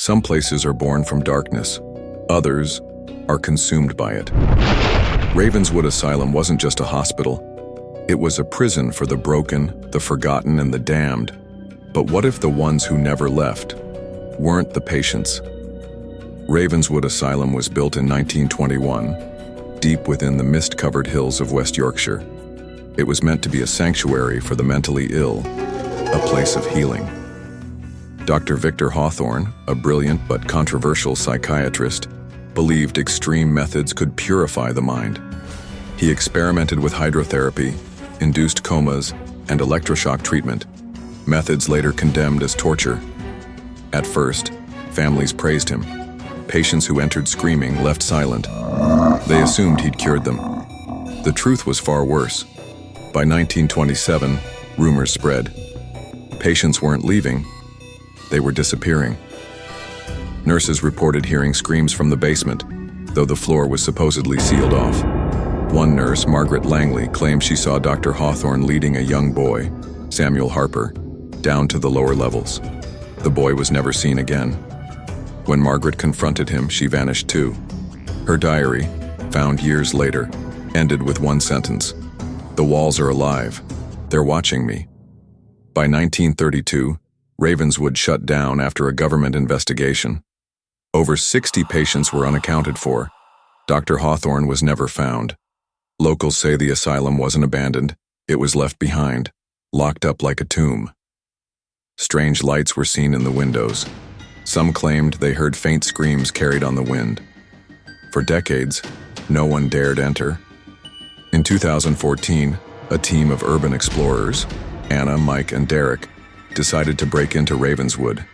Some places are born from darkness. Others are consumed by it. Ravenswood Asylum wasn't just a hospital. It was a prison for the broken, the forgotten, and the damned. But what if the ones who never left weren't the patients? Ravenswood Asylum was built in 1921, deep within the mist-covered hills of West Yorkshire. It was meant to be a sanctuary for the mentally ill, a place of healing. Dr. Victor Hawthorne, a brilliant but controversial psychiatrist, believed extreme methods could purify the mind. He experimented with hydrotherapy, induced comas, and electroshock treatment, methods later condemned as torture. At first, families praised him. Patients who entered screaming left silent. They assumed he'd cured them. The truth was far worse. By 1927, rumors spread. Patients weren't leaving, they were disappearing. Nurses reported hearing screams from the basement, though the floor was supposedly sealed off. One nurse, Margaret Langley, claimed she saw Dr. Hawthorne leading a young boy, Samuel Harper, down to the lower levels. The boy was never seen again. When Margaret confronted him, she vanished too. Her diary, found years later, ended with one sentence: "The walls are alive. They're watching me." By 1932, Ravenswood shut down after a government investigation. Over 60 patients were unaccounted for. Dr. Hawthorne was never found. Locals say the asylum wasn't abandoned, it was left behind, locked up like a tomb. Strange lights were seen in the windows. Some claimed they heard faint screams carried on the wind. For decades, no one dared enter. In 2014, a team of urban explorers, Anna, Mike, and Derek, decided to break into Ravenswood.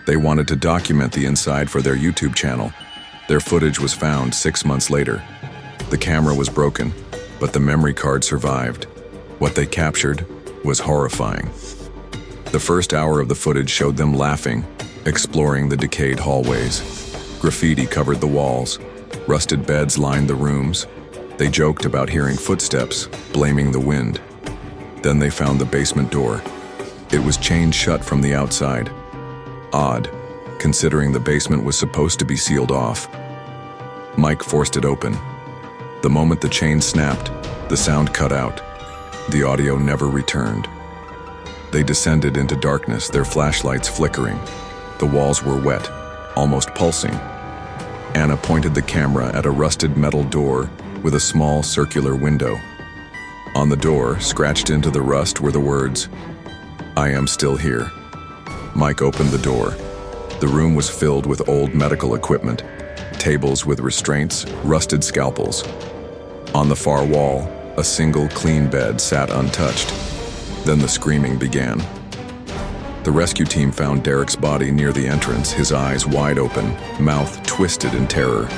They wanted to document the inside for their YouTube channel. Their footage was found 6 months later. The camera was broken, but the memory card survived. What they captured was horrifying. The first hour of the footage showed them laughing, exploring the decayed hallways. Graffiti covered the walls. Rusted beds lined the rooms. They joked about hearing footsteps, blaming the wind. Then they found the basement door. It was chained shut from the outside. Odd, considering the basement was supposed to be sealed off. Mike forced it open. The moment the chain snapped, the sound cut out. The audio never returned. They descended into darkness, their flashlights flickering. The walls were wet, almost pulsing. Anna pointed the camera at a rusted metal door with a small circular window. On the door, scratched into the rust, were the words, "I am still here." Mike opened the door. The room was filled with old medical equipment, tables with restraints, rusted scalpels. On the far wall, a single clean bed sat untouched. Then the screaming began. The rescue team found Derek's body near the entrance, his eyes wide open, mouth twisted in terror.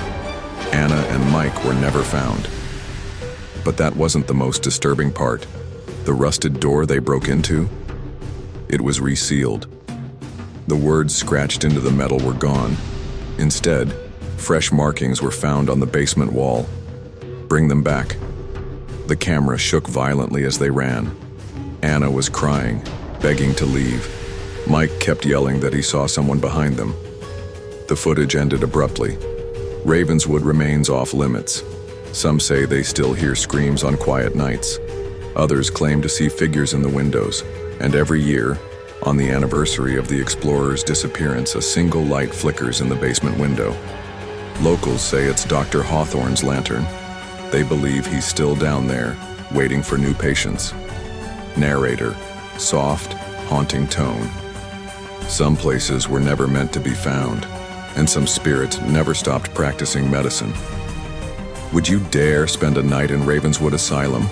Anna and Mike were never found. But that wasn't the most disturbing part. The rusted door they broke into, it was resealed. The words scratched into the metal were gone. Instead, fresh markings were found on the basement wall. "Bring them back." The camera shook violently as they ran. Anna was crying, begging to leave. Mike kept yelling that he saw someone behind them. The footage ended abruptly. Ravenswood remains off limits. Some say they still hear screams on quiet nights. Others claim to see figures in the windows. And every year, on the anniversary of the explorer's disappearance, a single light flickers in the basement window. Locals say it's Dr. Hawthorne's lantern. They believe he's still down there, waiting for new patients. Narrator, soft, haunting tone. Some places were never meant to be found, and some spirits never stopped practicing medicine. Would you dare spend a night in Ravenswood Asylum?